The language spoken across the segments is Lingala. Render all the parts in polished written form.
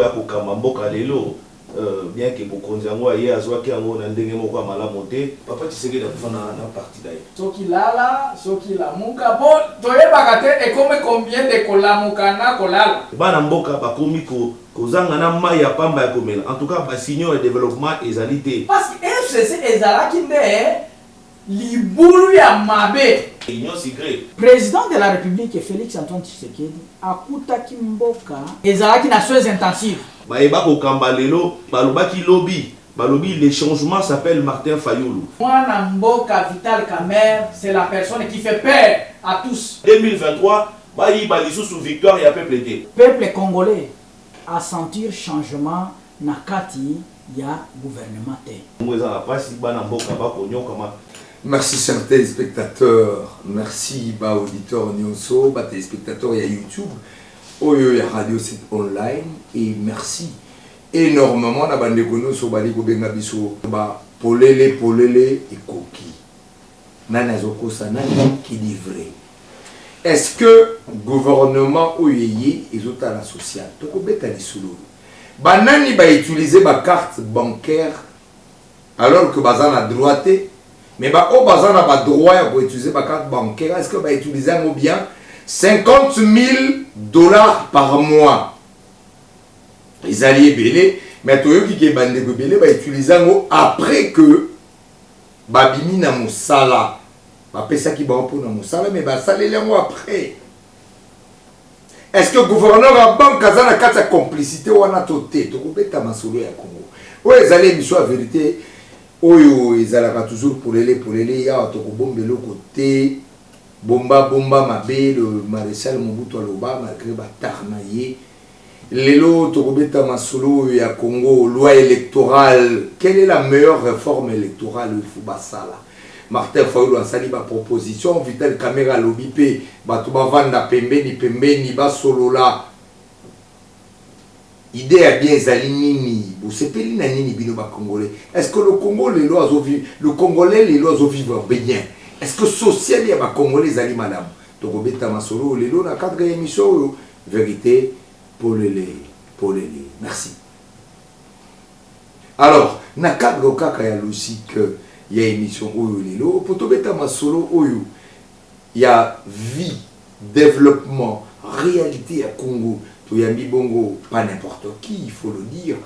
ya kokamba mboka lelo bien que bokonzi yango aye azwaki yango na ndenge moko ya malamu te papa Tshisekedi akufa na parti daye soki lala soki lamuka po toyebaka te ekome combien de kolamuka na kolala bana mboka bakomi kozanga na mai ya pamba ya komela en tout cas basigno ya développement ezali te parce que FCC ezalaki nde libulu ya mabe. Président de la République Félix Antoine Tshisekedi akutaki mboka ezalaki na soins intensifs. Bayeba kokamba lelo balobaki lobby balobi le changement s'appelle Martin Fayulu. Mwana mboka Vital Kamerhe c'est la personne qui fait peur à tous. 2023 bayi balisusu victoire ya peuple te. Peuple congolais a sentir changement na kati ya gouvernement te. Mweza la pasi bana mboka bakonyoka ma. Merci chers téléspectateurs, merci ba auditeurs Nyonso, ba téléspectateurs ya YouTube, oyo ya Radio 7 online et merci énormément na bande kono so bali ko benga biso ba polele et koki. Nana zokosa nani qui livrer. Est-ce que gouvernement oyeye ezota la social to ko beta lisulu. Ba nani ba utiliser ba carte bancaire alors que bazan a droité. Mais au bazar n'a pas droit pour utiliser ma carte bancaire. Est-ce que va utiliser un mot bien 50 000 $ par mois. Les alliés belés, mais tout qui est bandé belé va utiliser un mot après que babimi na mosala. Va payer ça qui va pour na mosala, mais va saler les mois après. Est-ce que le gouverneur a banque a la carte de complicité ou a toté? Tu peux ta masolo ya Congo. Ouais, les alliés mission la vérité. Oyo ezalaka toujours pour les ya to bombelo côté bomba mabe le maréchal Mobutu aloba malgré batarna ye lelo to kobeta masolo ya Congo loi électorale. Quelle est la meilleure réforme électorale il faut basala? Martin Fayulu asali ba proposition Vital Kamerhe lobi pe bato bavanda pembeni ba solola. Idée a bien zalinini, vous savez na nini bino ba congolais. Est-ce que le Congo les lois le congolais les lois vivent bien? Est-ce que social ya ba congolais zali madame? To kobeta masolo les lois na cadre émission vérité pour les. Merci. Alors, na cadre kaka ya logique ya émission oyo les lois pour to beta masolo oyo ya vie, développement, réalité à Congo. Toyambi bongo pas n'importe qui, il faut le dire.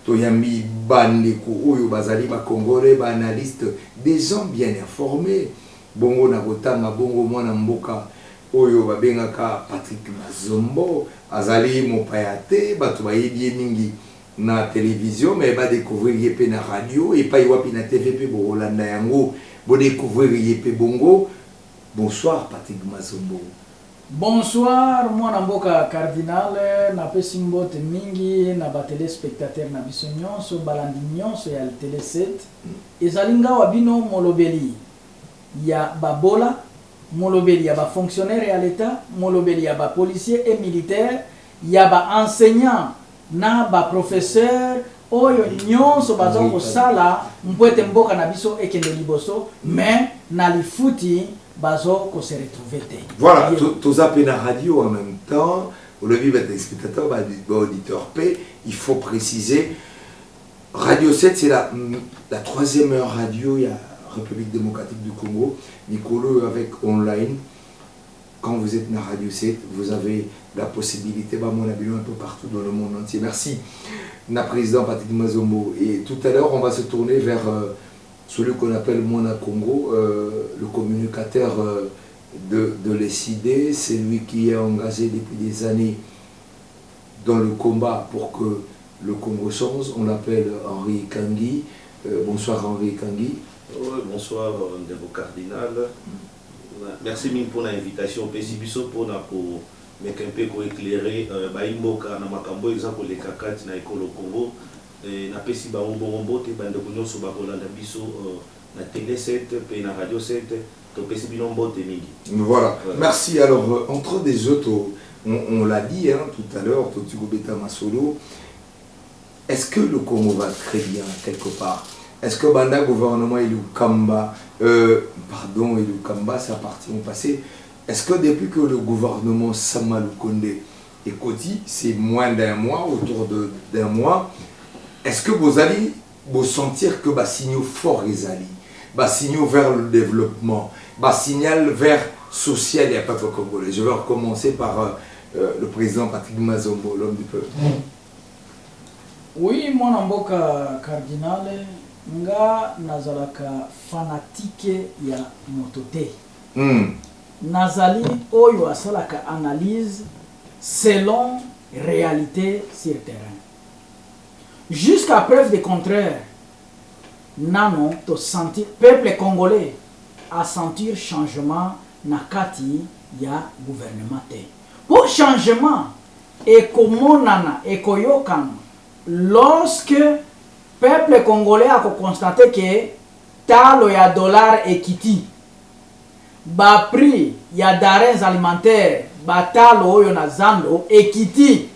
Toyambi bandeko oyo bazali ba congolais ba analystes, des gens bien informés. Bongo na kotanga bongo mwana mboka oyo babengaka Patrick Mazombo azali mopayate bato bayebi mingi na télévision mais ba découvrir yepé na radio et pas wapi na TVP bo Rolanda yango bo découvrir yepé bongo. Bonsoir Patrick Mazombo. Bonsoir, moi Namboka Cardinal, na pesi mbote mingi na ba téléspectateur na biso nyonso balandi nyonso ya Télé 7. Ezalinga wabino molobeli ya babola, molobeli ya ba fonctionnaire ya l'état, molobeli ya ba policier et militaire, ya ba enseignant na ba professeur oyo nyonso bazo ko sala mpwete mboka na biso ekende liboso mais na lifuti bazo ko se retrouver. Voilà, tous appels la radio en même temps, le vivre des spectateurs, auditeurs P, il faut préciser, Radio 7 c'est la troisième meilleure radio, il y a République démocratique du Congo, Nicolo avec online. Quand vous êtes dans Radio 7, vous avez la possibilité, mon avis, un peu partout dans le monde entier. Merci, na président Patrick Mazombo. Et tout à l'heure, on va se tourner vers celui qu'on appelle Mona Congo, le communicateur de l'ECID, c'est lui qui est engagé depuis des années dans le combat pour que le Congo change. On l'appelle Henri Kangi. Bonsoir Henri Kangi. Bonsoir Ndebo Cardinal. Merci mille pour l'invitation. Pésibiso pour m'éclairer pour éclairer Baïmboka na makambo exemple les kakati na école Congo. Na pesi ba mbombo te bande kunyo so ba kolanda biso na Télé 7 pe na Radio 7 to pesi bilombo te mingi. Voilà. Merci. Alors entre des autres on l'a dit hein, tout à l'heure Totigo Beta Masolo. Est-ce que le Congo va très bien quelque part? Est-ce que banda gouvernement il Kamba pardon il Kamba ça appartient au passé? Est-ce que depuis que le gouvernement Sama Lukonde et Koti, c'est moins d'un mois, autour d'un mois. Est-ce que vous allez vous sentir que bah, signaux fort les alliés, bah, signaux vers le développement, bah, signal vers social et à peuple congolais? Je vais recommencer par le président Patrick Mazombo, l'homme du peuple. Oui, moi namboka cardinal nga nazalaka fanatique ya motote. Nazali oyo asalaka analyse selon réalité sur terrain. Jusqu'à preuve du contraire, nano to sentir peuple congolais a sentir changement na kati ya gouvernement te. Pour changement ekomonana ekoyokana lorsque peuple congolais a constaté que talo ya dollar ekiti, ba prix ya denrées alimentaires batalo oyo na zando ekiti,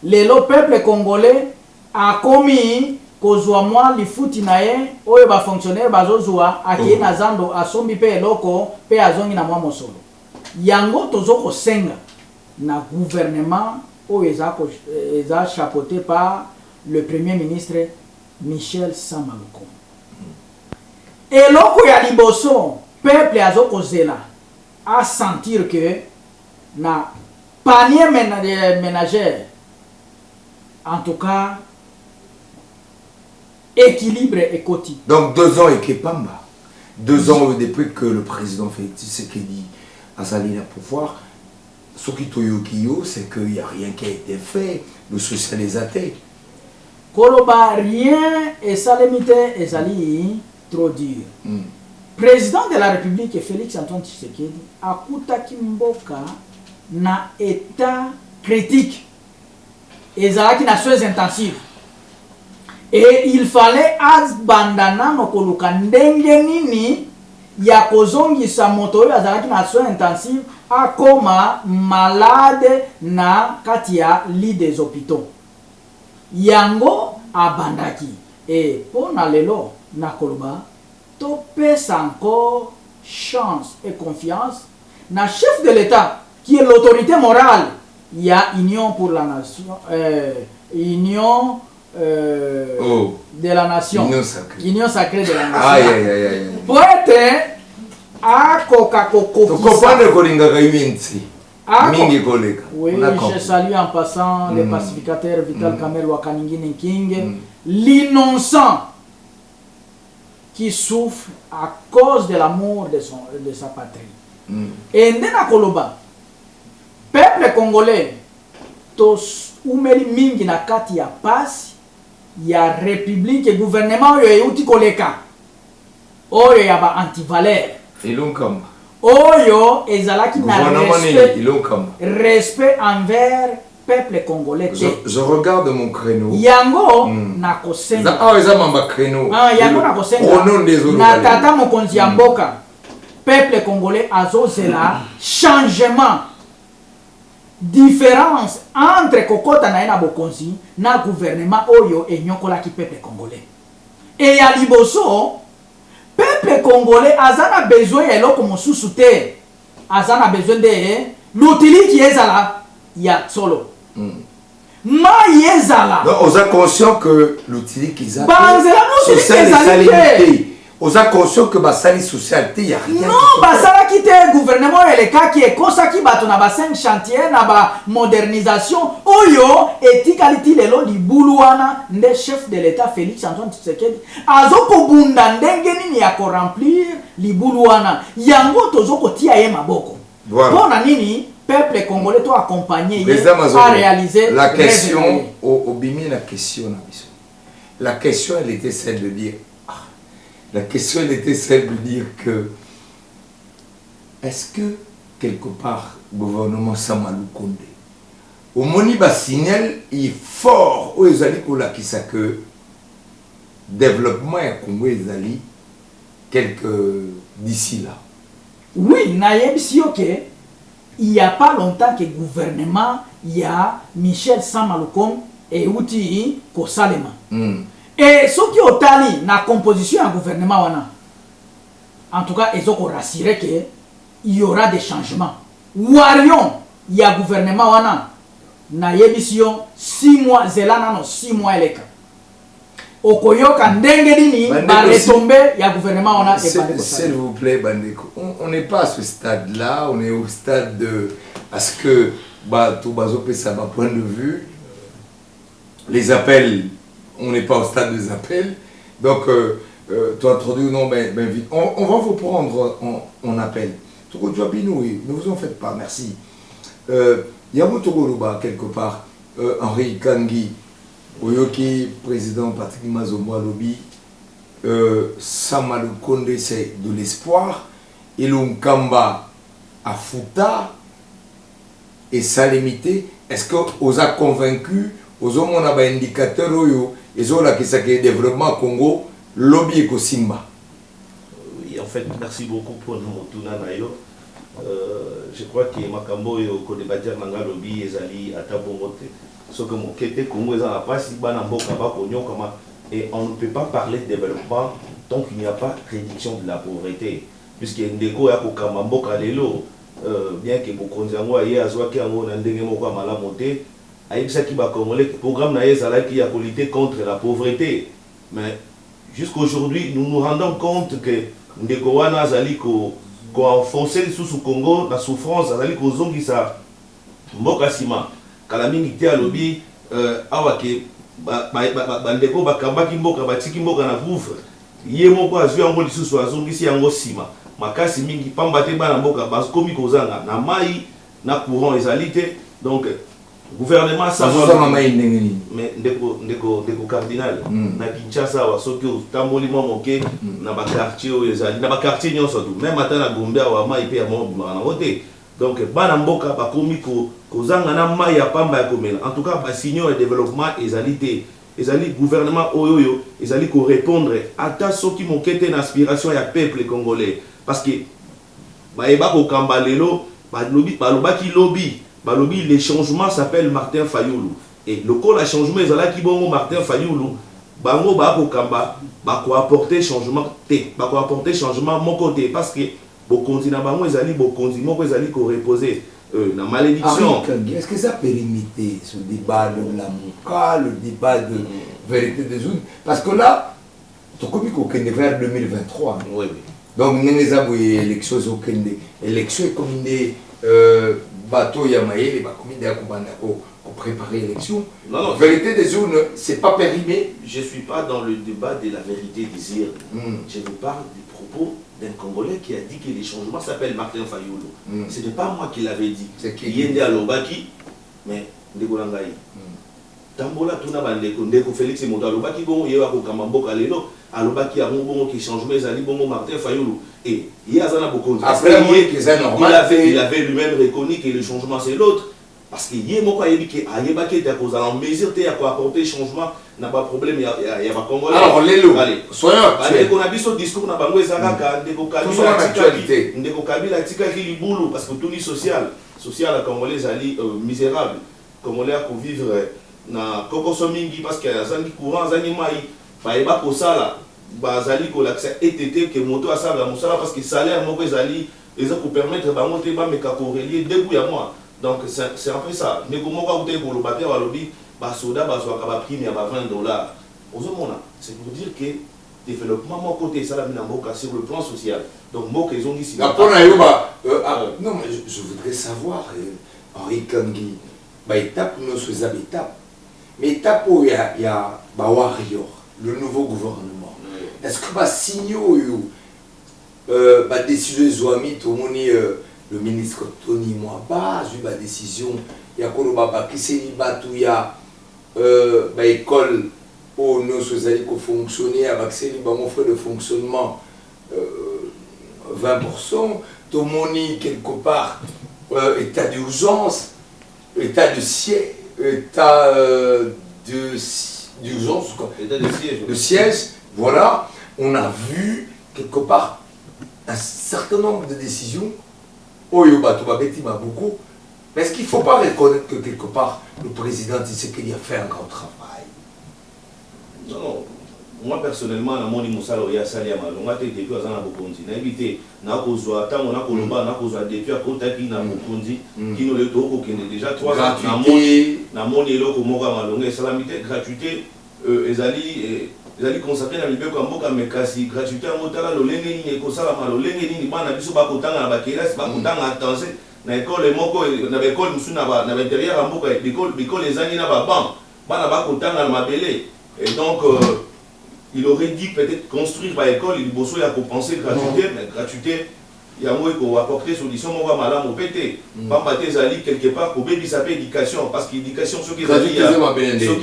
lelo peuple congolais a komi kozwa mwa lifuti na ye oyo ba fonctionnaire bazozwa aki na zando asombi pe eloko pe azongi na mwa mosolo. Yango tozoko senga na gouvernement oyo eza chapeauté par le premier ministre Michel Samaluko. Eloko ya liboso peuple azoko zela a sentir que na panier ménagère, en tout cas, équilibre et quotidien. Donc 2 ans et Kepamba, 2 ans depuis que le président Félix Tshisekedi a sali le pouvoir, ce qui toyokiyo, c'est qu'il n'y a rien qui a été fait, le socialisateur. Koloba rien et salemite et sali trop dur. Président de la République Félix Antoine Tshisekedi a kutaki mboka na état critique et zalaki na soins intensifs. Et il fallait abandana nokoluka ndenge nini ya kozongisa moto oyo azalaki na soins intensifs akoma malade na kati ya lit des hôpitaux. Yango abandaki. Et pour na lelo na koloba to pesa encore chance et confiance na chef de l'État qui est l'autorité morale. Il y a Union pour la nation, Union de la nation, Union sacrée de la nation. Aïe aïe aïe aïe. Pour être à Coca-Cola. Oui, je salue en passant les pacificateurs Vital Kamerhe Wakaningine King, l'innocent qui souffre à cause de l'amour de sa patrie. Et Ndena Koloba, peuple congolais, tos umeli mingi na kati ya pasi ya république et gouvernement oyo euti koleka oyo ya ba antivaleur oyo ezalaki na respect envers peuple congolais. Je regarde mon créneau. Yango na kosenga. Yango na kosenga. Na tata mokonzi ya mboka. Peuple congolais azozela changement. Différence entre kokota na ena bokonzi na gouvernement oyo enyokola ki peuple congolais. Et ya liboso peuple congolais azana besoin eloko mosusu te. Azana besoin de l'outil qui ezala ya solo. Ma yezala. Donc on est conscient que l'outil qu'ils ont social et on est conscient que basali socialité il y a rien. Non, basala qui te gouvernement et les cas qui est consacré bato na ba 5 chantiers na ba modernisation oyo etikalité lelo di buluana nde chef de l'état Félix Antoine Tshisekedi azoko bunda ndenge nini ya ko remplir li buluana yango tozoko tia ye maboko. Voilà. Nini peuple congolais doit accompagner à réaliser la question au bimi la question la question elle était celle de dire que est-ce que quelque part gouvernement Samalou Kondé au moni ba signal il fort aux ezali kola kisa que développement ya Congo ezali quelques d'ici là. Oui, naïbsi ok. Il n'y a pas longtemps que le gouvernement, il y a Michel Samalukom et Outi Kosalema. Et ce qui est tali na composition du gouvernement, en tout cas, ils ont rassuré qu'il y aura des changements. Warion, il y a gouvernement, na yebisio 6 mois zelana no 6 mois eleka okoyoka ndenge nini ba retomber ya gouvernement on a s'il vous plaît Bandeko, on n'est pas à ce stade là, on est au stade de à ce que tout bazopé ça va point de vue les appels, on n'est pas au stade des appels donc tu as introduit non ben vite on va vous prendre en appel tout tu as binou ne vous en faites pas merci Yamotogoluba quelque part Henri Kangi Oyoki président Patrick Mazombo Alobi Samalou Konde c'est de l'espoir et l'Unkamba à Fouta et Salimité est-ce que vous a convaincu aux hommes on a un indicateur et ont la qui s'est développement Congo lobby et Simba. Oui, en fait merci beaucoup pour nous tourner d'ailleurs. Je crois que Makambo et au débatteur Nanga lobby et Zali à Tabomote. Ce que mon quête Congo est à pas si banambo kaba konyo comment et on ne peut pas parler de développement tant qu'il n'y a pas réduction de la pauvreté puisque ndeko ya ko kamambo kalelo bien que bokonzango aye azwaki yango na ndenge moko mala monter ayebisaki ba congolais programme na yezala qui a lutter contre la pauvreté mais jusqu'aujourd'hui nous nous rendons compte que ndeko wana azali ko enfoncer sous Congo la souffrance azali ko zongisa mboka sima kala mingi te alobi awake bandeko bakambaki mboka batiki mboka na gouffre ye moko azwi yango lisusu azongisi yango sima makasi mingi pamba te bana mboka bakomi kozanga na mai na courant ezali te donc gouvernement ça mais ndeko cardinal na Kinshasa wa soki tamboli mo moke na ba quartier o ezali na ba quartier nyonso tout même ata na Gombe wa mai pe ya mo bima na wote donc bana mboka bakomi kozanga na mai ya pamba ya komela en tout cas ba signaux de développement ezali te ezali gouvernement oyoyo ezali ko répondre ata soki mokete na aspiration ya peuple congolais parce que ba eba ko kambalelo ba lobaki lobby balobi les changements s'appelle Martin Fayoulou et le col a changement ezalaki bongo Martin Fayoulou bango ba ko kamba ba ko apporter changement te ba ko apporter changement mon côté parce que bokonzi na bango ezali bokonzi moko ezali ko reposer na malédiction. Est-ce que ça périmité ce débat de la Mouka, le débat de vérité des zones parce que là tu connais qu'au vers 2023 oui donc nous avons élection au Kende élection comme des bateau Yamaye, pour préparer l'élection. Non, vérité des zones, c'est pas périmé. Je ne suis pas dans le débat de la vérité des îles. Je vous parle du propos d'un Congolais qui a dit que les changements s'appellent Martin Fayoulou. Ce n'est pas moi qui l'avais dit. C'est qui? Yende Alobaki, mais Ndegolangaï. Tambola tuna bandeko ndeko Félix et Moto Alobaki bon yewa ko kamamboka lelo Alobaki a bon qui changement ezali bon Martin Fayoulou et il y a zana beaucoup après c'est normal il avait lui-même reconnu que le changement c'est l'autre parce que yé moko ayebi que ayebaki ta cause en mesure te ya ko apporter changement n'a pas problème ya ba Congolais alors lelo soyons actuels on a biso discours na bango ezaka ka ndeko Kabila tikaki libulu parce que tout ni social la Congolais ali misérable Congolais à vivre na kokoso mingi parce que azangi courant azangi mai baeba ko sala bazali ko l'accès ETT que moto asala musala parce que salaire moko ezali eza ko permettre bango te ba meka ko relier debout ya moi donc c'est un peu ça mais comment ka uté ko loba pia balobi ba soda ba zo ka ba prime ya ba $20 ozomona c'est pour dire que développement mon côté ça la mina mboka sur le plan social donc mboka ezongi si non mais je voudrais savoir Henri Kangi ba étape nos étapes mais étape où il y a Warrior, le nouveau gouvernement. Est-ce que va signaux la décision Zouami, tout le ministre Tony Mwaba, la décision, il y a Kolobaba qui s'est dit, il y a école où nous sommes fonctionner avec ces frais de fonctionnement 20%, tout le monde quelque part, état d'urgence, état de siège. État d'urgence, de siège, voilà, on a vu quelque part un certain nombre de décisions. Oyoba Tobabeti m'a beaucoup, mais est-ce qu'il ne faut pas reconnaître que quelque part le président Tshisekedi a fait un grand travail? Non, moi personnellement, na moni musalo ya sali ya malonga te depuis azana bokonzi. Na évité na kozwa tango na koloba na kozwa depuis akotaki na bokonzi kino le toko kende déjà 3 ans na moni eloko moka malonga salamité gratuité ezali consacré na libeko mboka mekasi gratuité ngotala lolenge nini ekosala lolenge nini bana biso bakotanga na bakelasi bakotanga attention na école moko na école musu na intérieur ya mboka école ezangi na baban bana bakotanga na mabele et donc il aurait dit peut-être construire par école il bosso ya compenser gratuité mais gratuité ya moi ko apporter solution moko malamu pété pamba te ezali quelque part ko bebisa pe éducation parce que éducation soki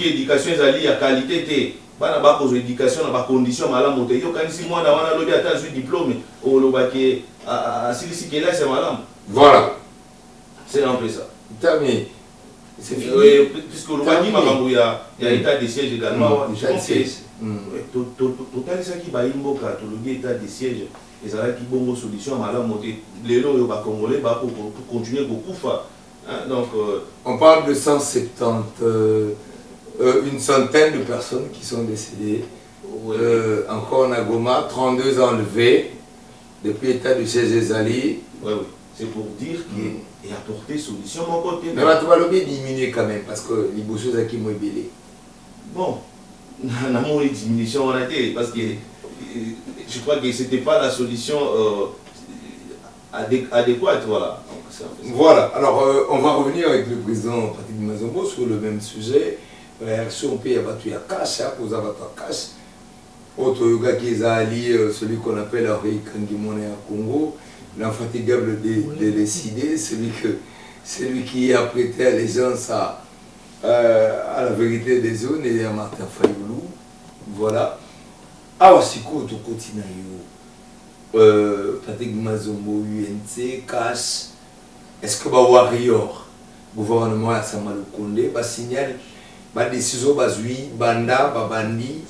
éducation ezali ya qualité te bana bakozwa éducation na bacondition malamu te yokanisi mwana wana lobi ata azwi diplôme olobaki asilisi kelasi ya malamu. Voilà. C'est un peu ça. Mais c'est fini. Puisque l'obaki makambo ya état de siège également. Je pense que total ça qui va imboka tolobi état de siège ezalaki bongo solution malamu te lelo oyo ba congolais ba pour continuer kokufa. Donc on parle de 170 une centaine de personnes qui sont décédées. Encore en Goma, 32 enlevés depuis l'état de siège Ezali. Oui. C'est pour dire qu'il a apporté solution mon côté. Mais tu vas le diminuer quand même parce que les bossos qui m'ont belé. Bon, on a moins de diminution en été parce que je crois que c'était pas la solution adéquate, voilà. Voilà, alors on va revenir avec le président Patrick Mazombo sur le même sujet. Réaction au pays abattu à cash, aux abattus à cash. Autre yoga qui est allié, celui qu'on appelle Henri Kangimone à Congo, l'infatigable de décider, celui qui a prêté allégeance à la vérité des zones et à Martin Fayoulou. Voilà. Alors, si on continue, Patrick Mazombo, UNC, cash, est-ce que Warrior, gouvernement à Samalou Kondé, va signaler ba décision bazui banda babandi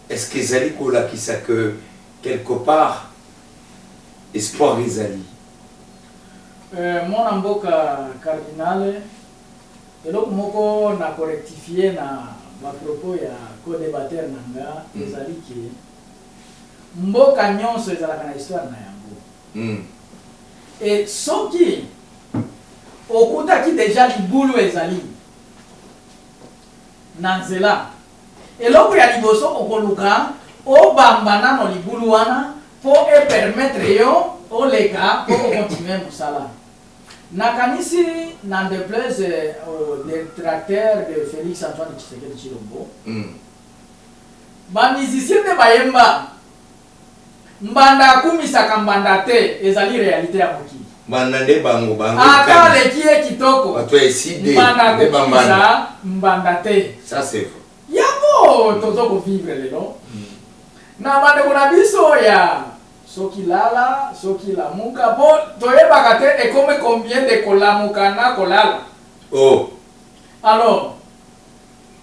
est-ce que ezali kolakisa que quelque part espoir ezali mwana mboka cardinal eloko moko na correctifier na bapropos ya co-débatteur nanga ezali ke mboka nyonso ezalaka na histoire na yango et soki okutaki deja libulu ezali na nzela eloko ya liboso okoluka obamba nano libulu wana po epermettre yo oleka po okontinue mosala nakanisi na déplaise au détracteur de Félix Antoine Tshisekedi Tshilombo bamusicien nde bayemba mbanda akumisaka mbanda te ezali réalité ya mokili mbanda nde bango ata leki ye kitoko mbanda akomisa mbanda te. Ça c'est vrai. Yango tozo kovivre lelo na bandeko na biso ya soki lala soki lamuka po toyebaka te ekome combien de kolamuka na kolala. Oh. Alors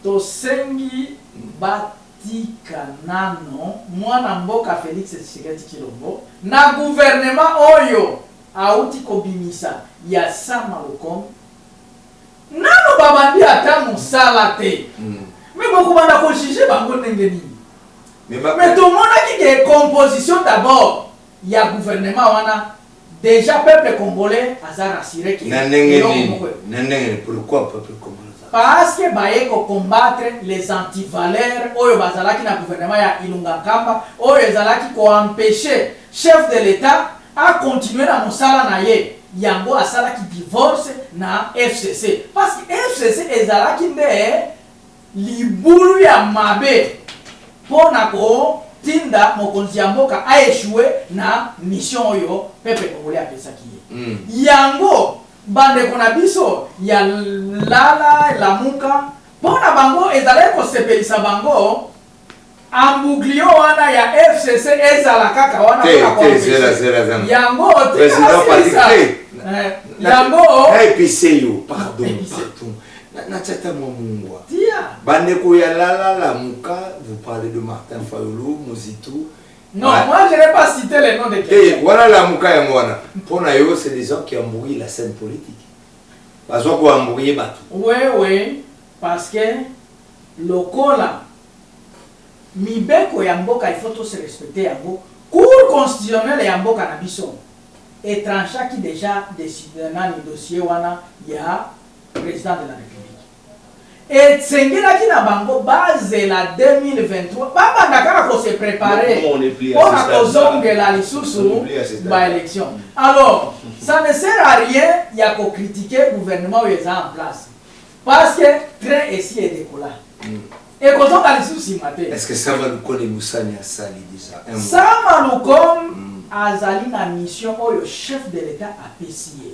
tosengi batika nano mwana mboka Félix Tshisekedi Tshilombo na gouvernement oyo auti kobimisa ya Sama Lukonde nano babandi ata mosala te. Mais beaucoup banda ko juger bango ndenge nini. Mais tout le monde a dit que composition d'abord il y a gouvernement wana déjà peuple congolais a rassuré que pourquoi peuple congolais parce que baye ko combattre les antivaleurs oyo bazalaki na gouvernement ya Ilunga Kamba oyo ezalaki ko empêcher chef de l'état à continuer na mosala na ye yango asala ki divorce na FCC parce que FCC ezalaki nde libulu ya mabe pona ko tinda mokonzi ya mboka a échoué na mission oyo peuple congolais apesaki ye yango bandeko na biso ya lala lamuka pona bango ezalaki kosepelisa bango ambuglio wana ya FCC ezala kaka wana pona yango yango episeyo pardon Natata Mwamungwa. Bandeko ya la muka, vous parlez de Martin Fayoulou, Mozito. Non, moi je n'ai pas cité les noms de quelqu'un. Voilà la muka ya mwana. Pour Nayo, c'est des gens qui ont embrouillé la scène politique. Parce qu'ils ont embrouillé Batou. Oui, parce que le cola, mibeko ya mboka il faut tous se respecter yango. Cour constitutionnelle ya mboka na biso étranchaki déjà décidé na ni dossier wana ya président de la République. Et sengela ki na bango base la 2023 baba ndaka ko se préparer pour la kozongela lisusu ba élection. Alors, ça ne sert à rien ya ko critiquer gouvernement où est en place. Parce que train ici est décollé. Et quand on a les soucis, est-ce que ça va nous connaître Moussani à Sali déjà? Ça va nous comme Azali na mission où le chef de l'État a PCA.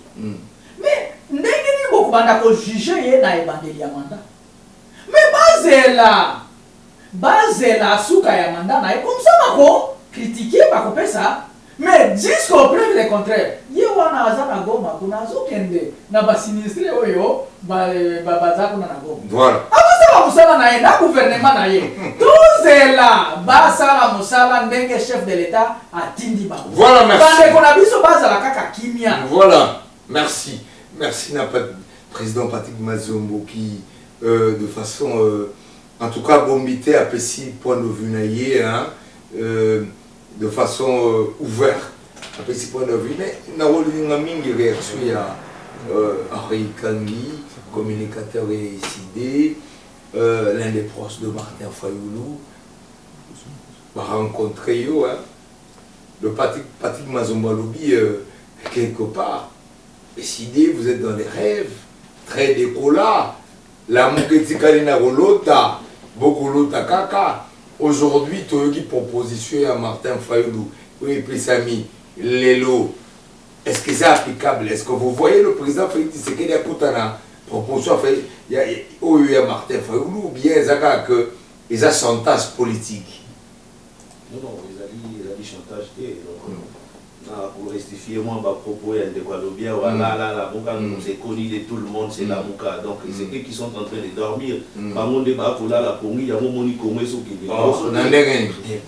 Mais n'est-ce beaucoup de juger na ebandeli ya mandat. Mais base la souka ya mandat na comme ça bako critiquer bako pesa. Mais jusqu'au preuve le contraire. Ye wana azana goma kuna zo kende na ba sinistre oyo ba baza kuna na goma. Voilà. Musala na ye na gouvernement na ye tuzela basala musala ndenge chef de l'État atindi ba. Voilà, merci. Bande kona biso bazala kaka kimia. Voilà, merci. Merci n'a pas président Patrick Mazombo qui de façon en tout cas bombité à Pessi point de vue naïe hein de façon ouverte à Pessi point de vue mais na rolinga mingi réaction ya Henri Kangi communicateur et décidé l'un des proches de Martin Fayoulou va rencontrer yo hein le Patrick Mazombo lobby quelque part décidé vous êtes dans les rêves très décollats la mouketi kalina rolota beaucoup lota kaka aujourd'hui toyoki proposition à Martin Fayoulou oui Pisami Lelo est-ce que c'est applicable est-ce que vous voyez le président Félix Tshisekedi a Koutana proposition fait il y a Martin Fayoulou ou bien Zaka que ils a chantage politique non ils a dit chantage et pour rectifier moi ma propos de Guadeloupe voilà la Mouka nous est connu de tout le monde c'est la Mouka donc c'est eux qui sont en train de dormir par mon débat pour la Congo il y a mon moni Congo sur qui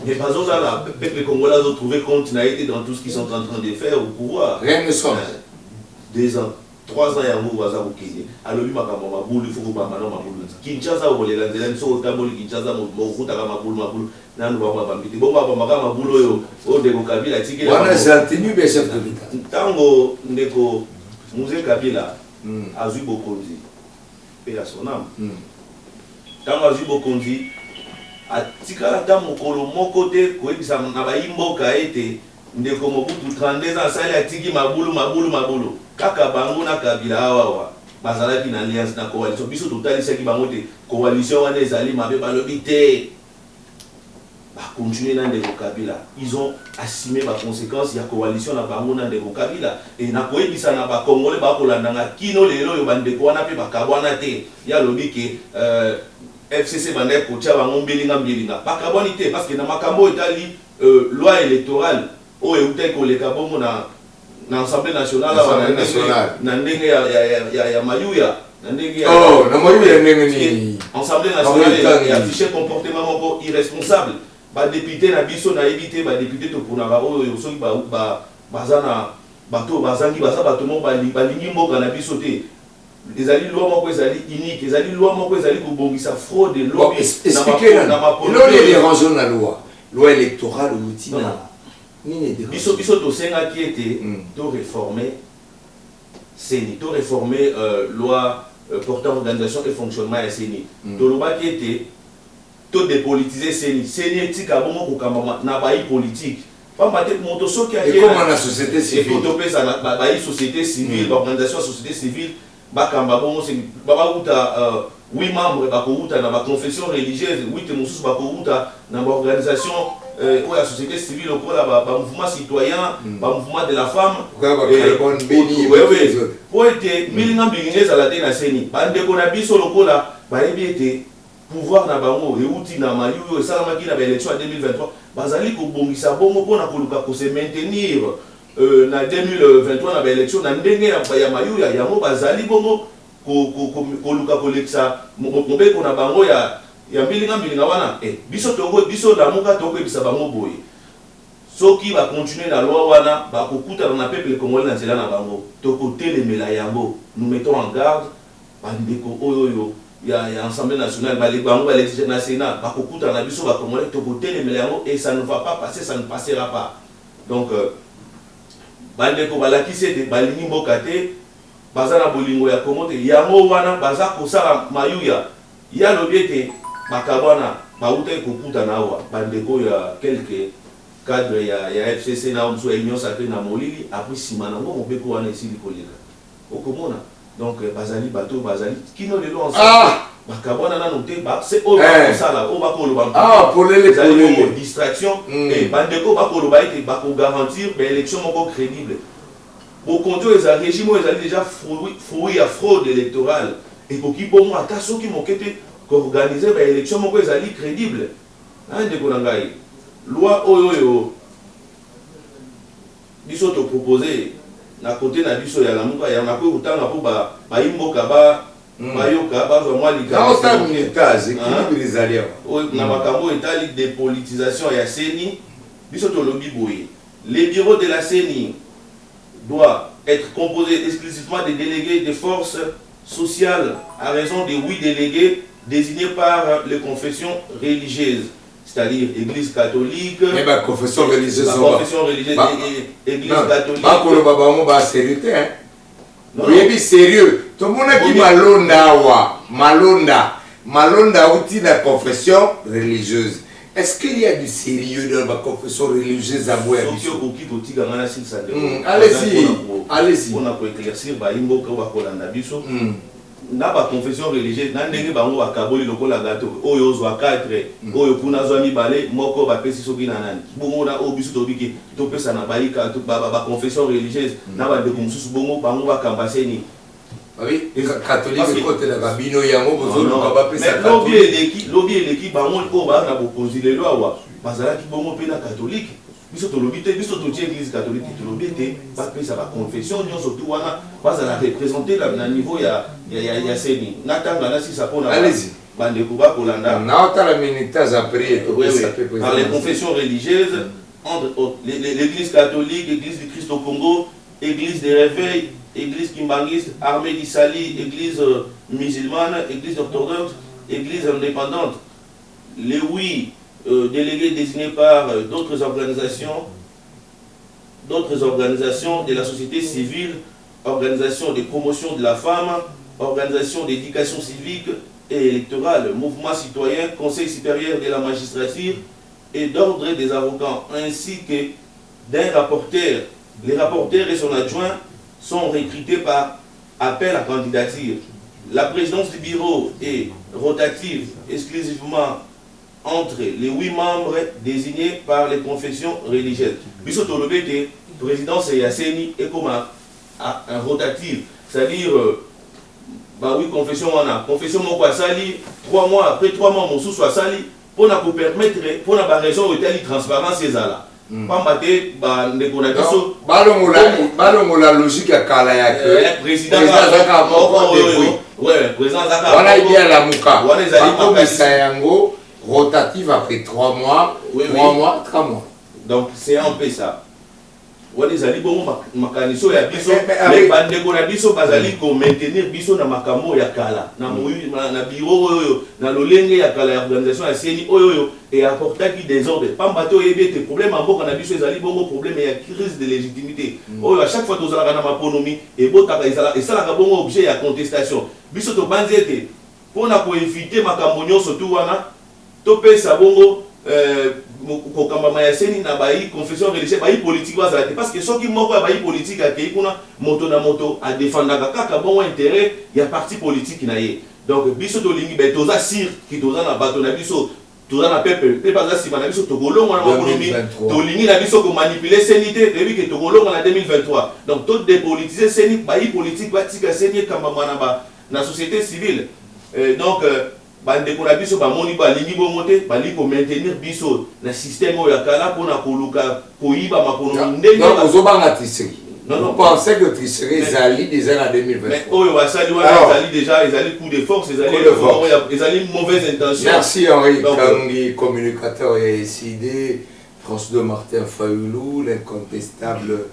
mais par exemple là les Congolais ont trouvé continuité dans tout ce qu'ils sont en train de faire au pouvoir rien ne sort 2 ans 3 ans il y a un mot à Bukini alors lui ma boule il faut pas maintenant ma boule Kinshasa au les landais sont au Taboli Kinshasa mon route à ma boule nanu ba bambiti bomba ba makama bulo yo o de ko Kabila tikela wana za tenu be chef de l'État tango ndeko Mzee Kabila azui bokonzi pe ya sonam tango azui bokonzi atikala ta mokolo moko te ko ebisa na ba imboka ete ndeko Mobutu 32 ans sali atiki mabulu kaka bango na Kabila awa bazalaki na alliance na coalition biso totalisaki bango te coalition wana ezali mabe balobi te continuer dans des Kabila ils ont assumé les conséquences de la coalition na bango na des Kabila et na koyebisa na ba Congolais ba kolandanga kino lelo yo bande ko wana pe bakabwana te ya lobi ke FCC bande ko tia bango mbelinga bakabwani te parce que na makambo etali loi électorale o euté ko le kabongo na Assemblée nationale na ndenge ya mayuya na ndenge ya na mayuya ndenge ni Assemblée nationale il a affiché comportement moko irresponsable ba député na biso na éviter ba député to pona ba oyo soki ba bazana bato bazangi baza bato mo ba lingi mboka na biso te ezali loi moko ezali unique ezali loi moko ezali ko bongisa fraude loi na ma les dérangeons la loi électorale ou tina ni biso to senga qui était to réformer CENI to réformer loi portant organisation et fonctionnement ya CENI to loba qui était to dépolitiser CENI etika bongo kokamba na bayi politique pamba te moto soki et comment la société civile to pesa na bayi société civile organisation société civile bakamba bongo c'est baba uta 8 membres bakouta na ba confession religieuse 8 mosusu bakouta na ba organisation ou la société civile au ba mouvement citoyen ba mouvement de la femme pour être milinga mbingeza la te na CENI bande ko na biso lokola ba yebi pouvoir na bango euti na mayu yo salamaki na élection en 2023 bazali ko bongisa bongo pona koluka ko se maintenir na 2023 na élection na ndenge ya mayu ya mo bazali bongo ko luka ko leksa mobeko na bango ya mbilinga wana biso la muka toko ebisa bango boye soki ba continuer na loi wana ba kokuta na peuple congolais na nzela na bango toko telemela yango nous mettons en garde bandeko oyo il y a l'Assemblée nationale, les banques, les Sénat, et ça ne va pas passer, ça ne passera pas. Donc, bandeko balaki sete balingi mbokate baza na bolingo ya Congo te yango wana baza kosala mayuya ya lobiete bakabwana bauta kokuta na awa bandeko ya quelques cadre ya FCC na omso union sacrée na molili après simana ngo mobeko wana esili koleka okomona donc bazali bato bazali kino lelo ensemble bakabwana na noté ba c'est au sala au bakoloba pour les distraction et bandeko bakoloba ete bako garantir mais élection moko crédible au contrôle les régime ils allaient déjà fruit à fraude électorale et pour qui bon moi ta soki mokete organiser ba élection moko ils allaient crédible hein ndeko na ngai loi oyo biso to proposer na côté na biso ya lamuka ya na ko utanga po ba imboka ba mayoka bazwa mwa likala équilibre les alliés na makambo etali dépolitisation ya CENI biso to lobi boye les bureaux de la CENI doit être composé exclusivement des délégués des forces sociales à raison de 8 délégués désignés par les confessions religieuses, c'est-à-dire Église catholique, confession religieuse, Église catholique. Oui, sérieux. Tout le monde qui malonda outil la confession religieuse. Est-ce qu'il y a du sérieux dans ma confession religieuse à moi? Allez-y. On a éclaircir na ba confession religieuse na ndenge bango bakaboli lokola gato oyo zwa 4 oyo kuna zwa mibale moko ba pesi soki na nani bongo na obisu tobiki to pesa na baika to ba confession religieuse na ba de mususu bongo bango bakambaseni oui catholique côté la rabino yango bozolo ba pesa lobby eleki bango ko ba na bokonzi lelo awa bazala ki bongo pe na catholique biso to lobby te biso to tie église catholique to lobby te ba pesa ba confession nyo surtout wana bazala représenter la niveau ya CENI natanga na si ça pona allez-y bandeko ba kolanda na otala militage après par les confessions religieuses entre autres l'église catholique, l'église du Christ au Congo, église des réveils, église kimbangiste, armée d'Issali, église musulmane, église orthodoxe, église indépendante. Les 8 délégués désignés par d'autres organisations de la société civile, organisations de promotion de la femme, organisations d'éducation civique et électorale, mouvement citoyen, conseil supérieur de la magistrature et d'ordre des avocats, ainsi que d'un rapporteur. Les rapporteurs et son adjoint sont recrutés par appel à candidature. La présidence du bureau est rotative exclusivement entre les 8 membres désignés par les confessions religieuses. Biso Tolobete, présidence et CENI est comme un rotatif, c'est-à-dire oui, confession on a confession moko asali 3 mois après 3 mois mon sous asali pour nous permettre pour la raison de transparence ezala pambate ba ndeko na biso balongola logique ya kala ya que président zaka moko ouais président zaka wana bien la muka wana yango rotative après 3 mois 3 mois donc c'est un peu ça wana ezali bongo makaniso ya biso mais bandeko na biso bazali ko maintenir biso na makambo ya kala na moyi na bureau oyo na lolenge ya kala ya organisation ya CENI oyo et apportaki des ordres pamba to yebete problème mboka na biso ezali bongo problème ya crise de légitimité oyo à chaque fois tozalaka na maponomi et botaka esalaka bongo objet ya contestation biso to banzete pona ko éviter makambo nyonso tu wana to pesa bongo kokamba ya CENI na bayi confession religieuse bayi politique bazala parce que soki moko ya bayi politique akei kuna moto na moto a défendaka kaka bon intérêt ya parti politique na ye donc biso to lingi be toza sir ki toza na bato na biso toza na peuple baza sima na biso tokolongo na makonomi to lingi na biso ko manipuler CENI te debi ke tokolongo na 2023 donc to dépolitiser CENI bayi politique batika CENI kamba mwana ba na société civile donc bandeko na biso bamoni balingi bongo te bali ko maintenir biso na système oyo ya kala pona koluka koyiba makonomi ndenge donc ozobanga tricherie non pensez que tricherie ezali déjà en 2023 mais oyo basali wana ezali déjà ezali coup de force ezali mauvaise intention. Merci Henri Kangi, communicateur et SID, France de Martin Fayoulou, l'incontestable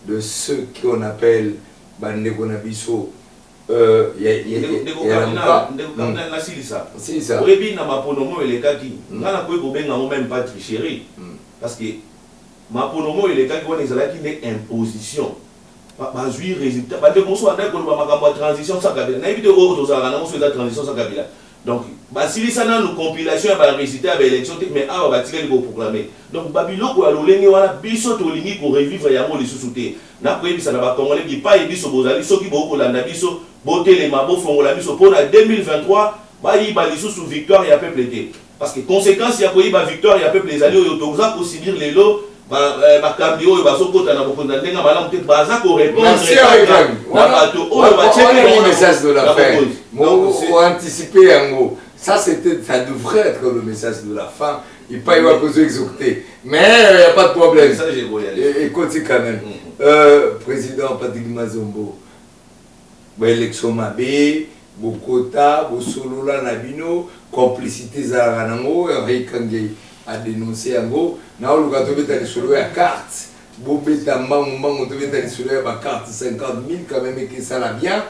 de ceux qu'on appelle bandeko na biso ndeko cardinal nasilisa oyebi na maponomo elekaki nga nakoki kobenga ngo même pas tricherie parce que maponomo elekaki wana ezalaki nde imposition bazwi résultat bandeko mosusu bandaki koloba makambo ya transition sans kabila nayebi te oyo tozalaka nango so eza transition sans kabila donc basilisa nanu compilation ya barésultat ya baélection te mais awa batikali koproclame donc babiloko ya lolenge wana biso tolingi korevivre yango lisusu te nakoyebisa na bakongole bipai biso bozali soki bokolanda biso botelema bofongola biso mpona 2023 bayiba lisusu victoire ya peuple te parce que conséquence ya koyiba victoire ya peuple ezali oyo toza kosibir lelo bakambi oyo bazokota na bokonzi na ndenge malamu te baza korépondre na bato oyo batieki message de la fin pour anticiper yango ça c'était ça devrait être le message de la fin il pas y avoir besoin d'exhorter mais il n'y a pas de problème ça j'ai voulu aller écoutez quand même président Patrick Mazombo élection mabe bokota bosolola na bino complicité za nango Rekange a dénoncé yango na oluka tobeta lisolo ya carte bobeta mbangu tobeta lisolo ya ba carte 50 000 quand même et que ça la bien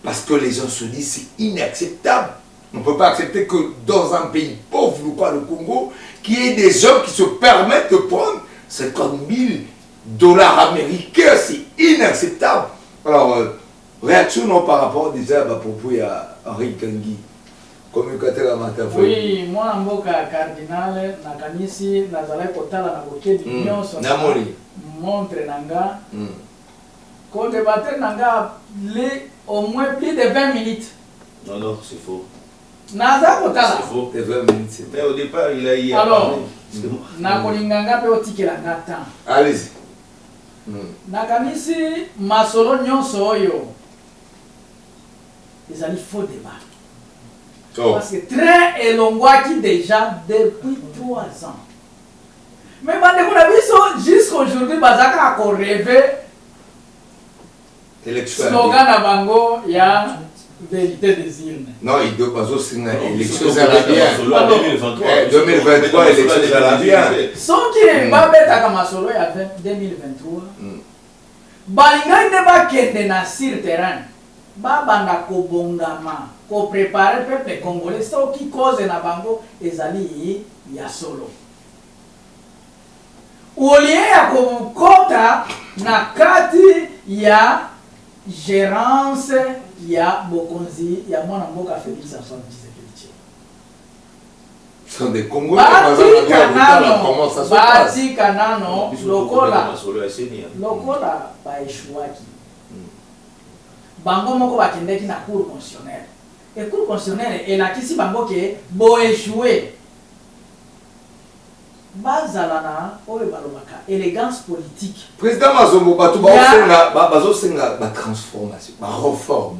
parce que les gens se disent c'est inacceptable. On ne peut pas accepter que dans un pays pauvre, quoi, le Congo, qu'il y ait des hommes qui se permettent de prendre 50 000 $ américains, c'est inacceptable. Alors, réaction non par rapport déjà à propos à Henri Kangi. Communicateur à Matafou. Oui, moi, en tant que cardinal, nakanisi, nazala kotala na boké d'union, montre nanga. Quand débattre nanga, au moins plus de 20 minutes. Non, c'est faux. Naza kotala. C'est faux. C'est 20 minutes. Mais au départ, il a eu à alors, nakolinganga pe otikela ngata. Allez-y. Nakanisi masolo nyonso oyo. Ezali faux débat. Oh. Parce que train elongwaki déjà depuis 3 ans. Mais bandeko na biso jusqu'à aujourd'hui bazaka a rêver slogan na bango ya vérité des urnes. Non, il doit pas aussi une élection bien. 2023 élection bien. Sans qui babetaka masolo ya 2023. Balinga ne ba kende na sur terrain. Babanda ko bongama, ko préparer peuple congolais so qui cause na bango ezali ya solo. Olie ya ko kota na kati ya gérance ya bokonzi ya mwana mboka Félix Antoine Tshisekedi. Sont des Congolais. Comment ça se passe? Bati kanano lokola ba échouaki. Bango moko bakendeki na cour constitutionnelle. Et cour constitutionnelle elakisi bango ke bo échoué. Bazalana oyo balobaka élégance politique. Président Mazombo batu bazosenga ba transformation, ba réforme.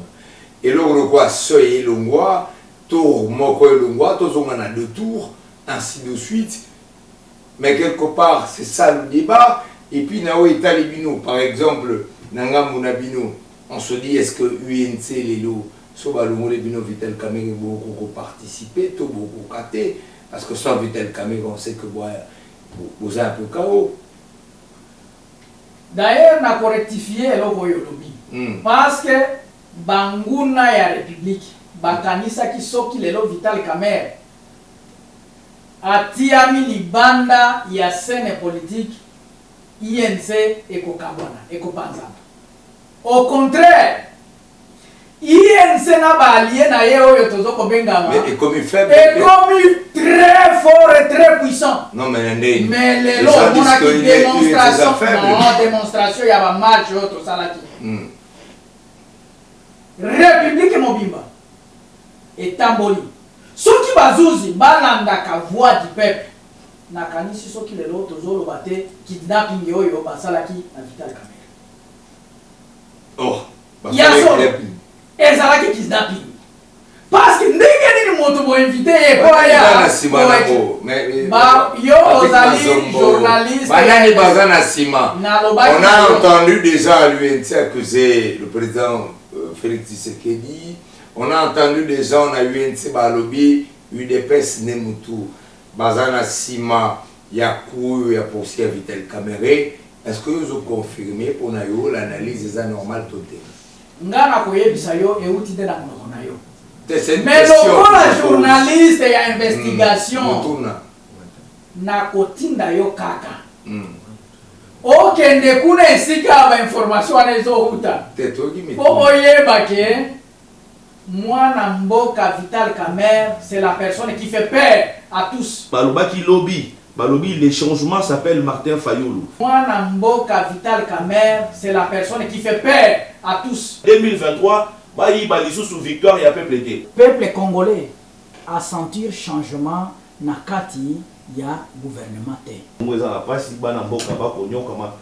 Et le quoi soye longwa, tour moko longwa, tozonga na 2 tours, ainsi de suite. Mais quelque part, c'est ça le débat. Et puis nao etalibino par exemple, nanga munabino, on se dit est-ce que UNC lelo so balongole bino Vital Kamerhe beaucoup participer, to beaucoup katé. Parce que sans Vital Kamerhe, on sait que vous avez un peu chaos. D'ailleurs, on a rectifié le lobby. Parce que Banguna ya République, Bakanisa qui soki lelo Vital Kamerhe, atiami libanda ya scène politique, INC et Kokabwana, et Kopanzana. Au contraire, INC n'a pas allié na yeo yotozo kobengama. Mais comme il fait très fort et très puissant. Non mais les lots on a qui démonstration. Non, démonstration il y a pas marche yoto salaki. République Mobimba et Tamboli. Ceux qui bazuzi balanda ka voix du peuple. Nakanisi ceux qui les lots tozolo bate kidnapping yoyo basalaki na Vital Kamerhe. Oh, ezalaki kidnapping parce que ndenge nini moto bo invité kwa ya yo ozali journaliste banani bazana sima. On a entendu déjà à l'UNC accuser le président Félix Tshisekedi. On a entendu déjà on a UNC balobi UDPS Nemutu bazana sima ya ku ya poursuivre Vital Kamerhe. Est-ce que vous confirmez pour l'analyse est normale totale? ngana koyebisa yo euti te na monoko na yo. Mais lokola journaliste ya investigation na kotinda yo kaka okende kuna esika ba information wana ezohuta po oyeba ke mwana mboka Vital Kamerhe c'est la personne qui fait peur à tous. Balobaki lobby. Balobi, les changements s'appellent Martin Fayulu. Mwana mboka Vital Kamerhe c'est la personne qui fait peur à tous. 2023, bayi balisu sous victoire et à peuple été. Peuple congolais a senti changement na kati ya gouvernement te. Mweza na pasi bana mboka ba konyoka